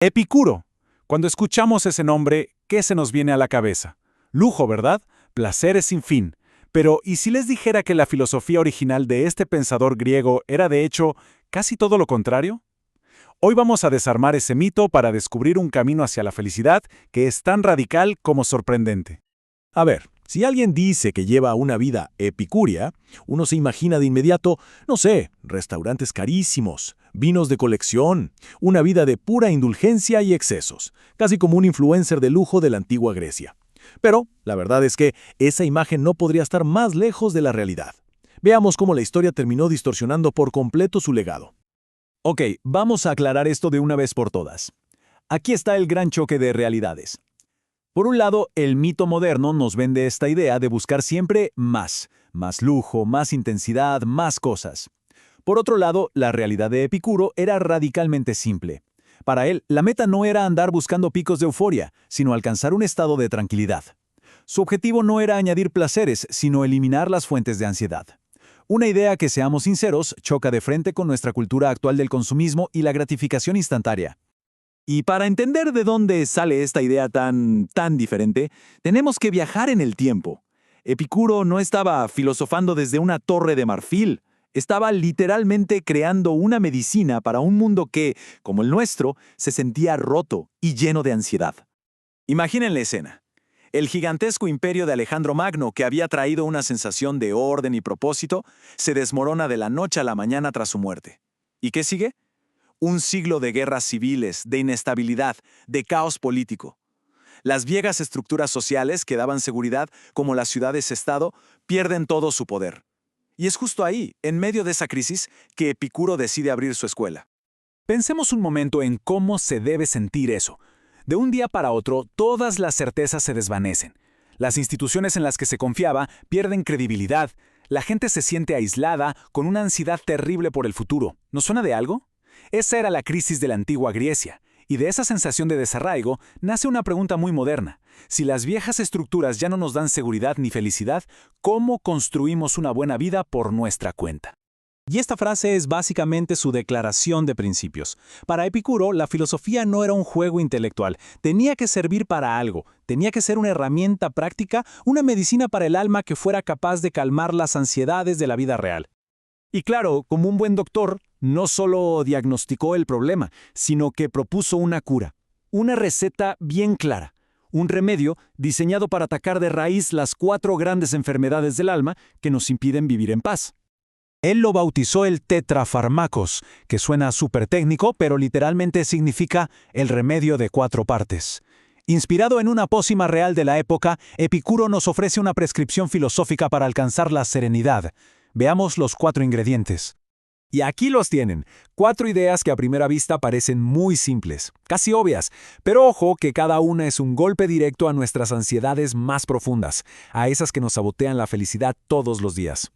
Epicuro. Cuando escuchamos ese nombre, ¿qué se nos viene a la cabeza? Lujo, ¿verdad? Placeres sin fin. Pero, ¿y si les dijera que la filosofía original de este pensador griego era de hecho casi todo lo contrario? Hoy vamos a desarmar ese mito para descubrir un camino hacia la felicidad que es tan radical como sorprendente. A ver, si alguien dice que lleva una vida epicúrea, uno se imagina de inmediato, no sé, restaurantes carísimos, vinos de colección, una vida de pura indulgencia y excesos, casi como un influencer de lujo de la antigua Grecia. Pero la verdad es que esa imagen no podría estar más lejos de la realidad. Veamos cómo la historia terminó distorsionando por completo su legado. Ok, vamos a aclarar esto de una vez por todas. Aquí está el gran choque de realidades. Por un lado, el mito moderno nos vende esta idea de buscar siempre más lujo, más intensidad, más cosas. Por otro lado, la realidad de Epicuro era radicalmente simple. Para él, la meta no era andar buscando picos de euforia, sino alcanzar un estado de tranquilidad. Su objetivo no era añadir placeres, sino eliminar las fuentes de ansiedad. Una idea que, seamos sinceros, choca de frente con nuestra cultura actual del consumismo y la gratificación instantánea. Y para entender de dónde sale esta idea tan diferente, tenemos que viajar en el tiempo. Epicuro no estaba filosofando desde una torre de marfil, estaba literalmente creando una medicina para un mundo que, como el nuestro, se sentía roto y lleno de ansiedad. Imaginen la escena. El gigantesco imperio de Alejandro Magno, que había traído una sensación de orden y propósito, se desmorona de la noche a la mañana tras su muerte. ¿Y qué sigue? Un siglo de guerras civiles, de inestabilidad, de caos político. Las viejas estructuras sociales que daban seguridad, como las ciudades-estado, pierden todo su poder. Y es justo ahí, en medio de esa crisis, que Epicuro decide abrir su escuela. Pensemos un momento en cómo se debe sentir eso. De un día para otro, todas las certezas se desvanecen. Las instituciones en las que se confiaba pierden credibilidad. La gente se siente aislada, con una ansiedad terrible por el futuro. ¿Nos suena de algo? Esa era la crisis de la antigua Grecia, y de esa sensación de desarraigo nace una pregunta muy moderna. Si las viejas estructuras ya no nos dan seguridad ni felicidad, ¿cómo construimos una buena vida por nuestra cuenta? Y esta frase es básicamente su declaración de principios. Para Epicuro, la filosofía no era un juego intelectual, tenía que servir para algo, tenía que ser una herramienta práctica, una medicina para el alma que fuera capaz de calmar las ansiedades de la vida real. Y claro, como un buen doctor, no solo diagnosticó el problema, sino que propuso una cura, una receta bien clara, un remedio diseñado para atacar de raíz las 4 grandes enfermedades del alma que nos impiden vivir en paz. Él lo bautizó el tetrafarmacos, que suena súper técnico, pero literalmente significa el remedio de 4 partes. Inspirado en una pócima real de la época, Epicuro nos ofrece una prescripción filosófica para alcanzar la serenidad. Veamos los 4 ingredientes. Y aquí los tienen, 4 ideas que a primera vista parecen muy simples, casi obvias, pero ojo que cada una es un golpe directo a nuestras ansiedades más profundas, a esas que nos sabotean la felicidad todos los días.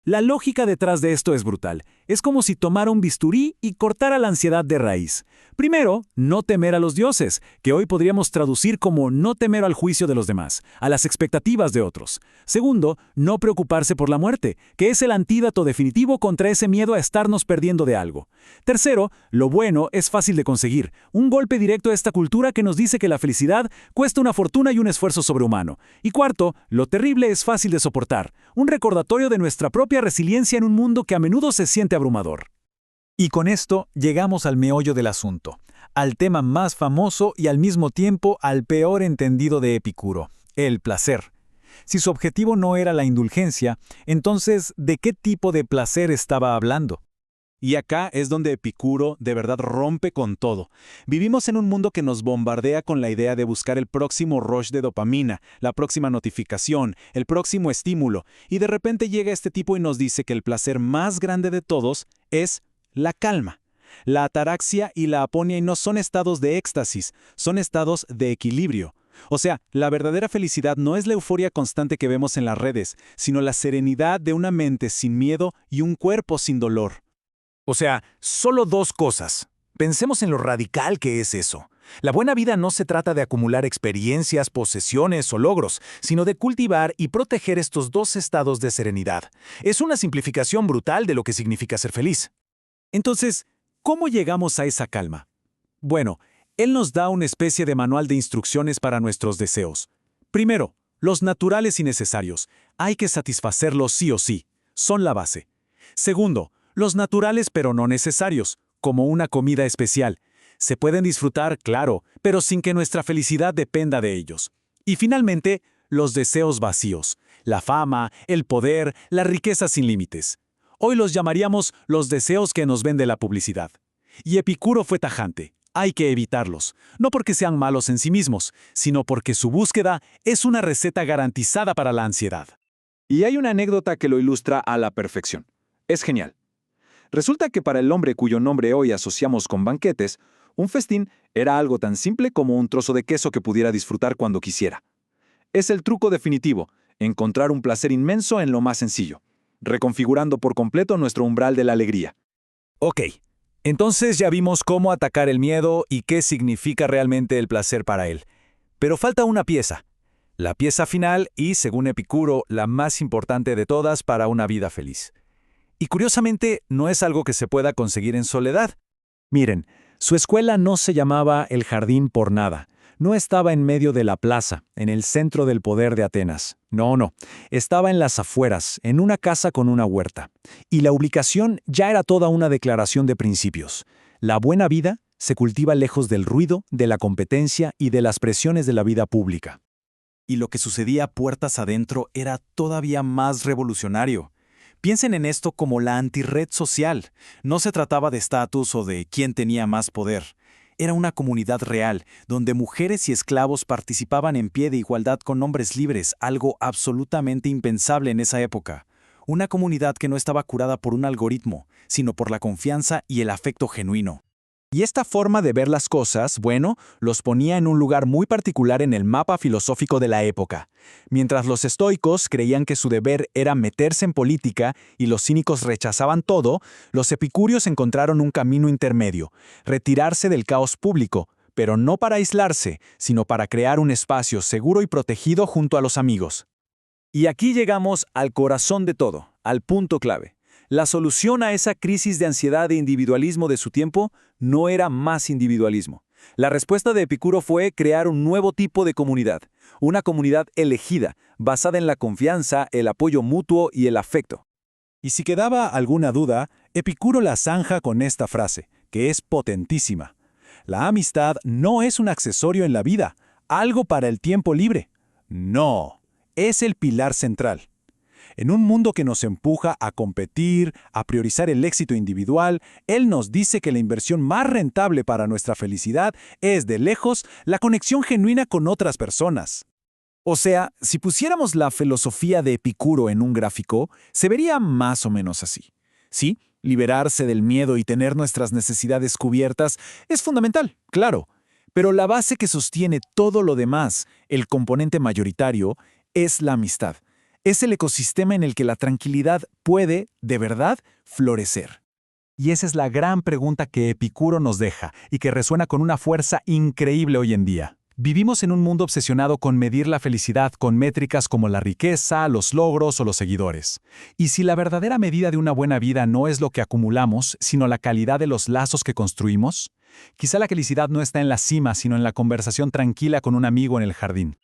La lógica detrás de esto es brutal. Es como si tomara un bisturí y cortara la ansiedad de raíz. Primero, no temer a los dioses, que hoy podríamos traducir como no temer al juicio de los demás, a las expectativas de otros. Segundo, no preocuparse por la muerte, que es el antídoto definitivo contra ese miedo a estarnos perdiendo de algo. Tercero, lo bueno es fácil de conseguir, un golpe directo a esta cultura que nos dice que la felicidad cuesta una fortuna y un esfuerzo sobrehumano. Y cuarto, lo terrible es fácil de soportar, un recordatorio de nuestra propia resiliencia en un mundo que a menudo se siente abrumador. Y con esto llegamos al meollo del asunto, al tema más famoso y al mismo tiempo al peor entendido de Epicuro, el placer. Si su objetivo no era la indulgencia, entonces, ¿de qué tipo de placer estaba hablando? Y acá es donde Epicuro de verdad rompe con todo. Vivimos en un mundo que nos bombardea con la idea de buscar el próximo rush de dopamina, la próxima notificación, el próximo estímulo, y de repente llega este tipo y nos dice que el placer más grande de todos es la calma. La ataraxia y la aponia no son estados de éxtasis, son estados de equilibrio. O sea, la verdadera felicidad no es la euforia constante que vemos en las redes, sino la serenidad de una mente sin miedo y un cuerpo sin dolor. O sea, solo 2 cosas. Pensemos en lo radical que es eso. La buena vida no se trata de acumular experiencias, posesiones o logros, sino de cultivar y proteger estos 2 estados de serenidad. Es una simplificación brutal de lo que significa ser feliz. Entonces, ¿cómo llegamos a esa calma? Bueno, Él nos da una especie de manual de instrucciones para nuestros deseos. Primero, los naturales y necesarios. Hay que satisfacerlos sí o sí. Son la base. Segundo, los naturales pero no necesarios, como una comida especial. Se pueden disfrutar, claro, pero sin que nuestra felicidad dependa de ellos. Y finalmente, los deseos vacíos. La fama, el poder, la riqueza sin límites. Hoy los llamaríamos los deseos que nos vende la publicidad. Y Epicuro fue tajante. Hay que evitarlos, no porque sean malos en sí mismos, sino porque su búsqueda es una receta garantizada para la ansiedad. Y hay una anécdota que lo ilustra a la perfección. Es genial. Resulta que para el hombre cuyo nombre hoy asociamos con banquetes, un festín era algo tan simple como un trozo de queso que pudiera disfrutar cuando quisiera. Es el truco definitivo, encontrar un placer inmenso en lo más sencillo, reconfigurando por completo nuestro umbral de la alegría. Ok, entonces ya vimos cómo atacar el miedo y qué significa realmente el placer para él. Pero falta una pieza. La pieza final y, según Epicuro, la más importante de todas para una vida feliz. Y curiosamente, no es algo que se pueda conseguir en soledad. Miren, su escuela no se llamaba El Jardín por nada. No estaba en medio de la plaza, en el centro del poder de Atenas. No. Estaba en las afueras, en una casa con una huerta. Y la ubicación ya era toda una declaración de principios. La buena vida se cultiva lejos del ruido, de la competencia y de las presiones de la vida pública. Y lo que sucedía puertas adentro era todavía más revolucionario. Piensen en esto como la antirred social. No se trataba de estatus o de quién tenía más poder. Era una comunidad real, donde mujeres y esclavos participaban en pie de igualdad con hombres libres, algo absolutamente impensable en esa época. Una comunidad que no estaba curada por un algoritmo, sino por la confianza y el afecto genuino. Y esta forma de ver las cosas, bueno, los ponía en un lugar muy particular en el mapa filosófico de la época. Mientras los estoicos creían que su deber era meterse en política y los cínicos rechazaban todo, los epicúreos encontraron un camino intermedio, retirarse del caos público, pero no para aislarse, sino para crear un espacio seguro y protegido junto a los amigos. Y aquí llegamos al corazón de todo, al punto clave. La solución a esa crisis de ansiedad e individualismo de su tiempo no era más individualismo. La respuesta de Epicuro fue crear un nuevo tipo de comunidad, una comunidad elegida, basada en la confianza, el apoyo mutuo y el afecto. Y si quedaba alguna duda, Epicuro la zanja con esta frase, que es potentísima. La amistad no es un accesorio en la vida, algo para el tiempo libre. No, es el pilar central. En un mundo que nos empuja a competir, a priorizar el éxito individual, él nos dice que la inversión más rentable para nuestra felicidad es, de lejos, la conexión genuina con otras personas. O sea, si pusiéramos la filosofía de Epicuro en un gráfico, se vería más o menos así. Sí, liberarse del miedo y tener nuestras necesidades cubiertas es fundamental, claro, pero la base que sostiene todo lo demás, el componente mayoritario, es la amistad. Es el ecosistema en el que la tranquilidad puede, de verdad, florecer. Y esa es la gran pregunta que Epicuro nos deja y que resuena con una fuerza increíble hoy en día. Vivimos en un mundo obsesionado con medir la felicidad con métricas como la riqueza, los logros o los seguidores. Y si la verdadera medida de una buena vida no es lo que acumulamos, sino la calidad de los lazos que construimos, quizá la felicidad no está en la cima, sino en la conversación tranquila con un amigo en el jardín.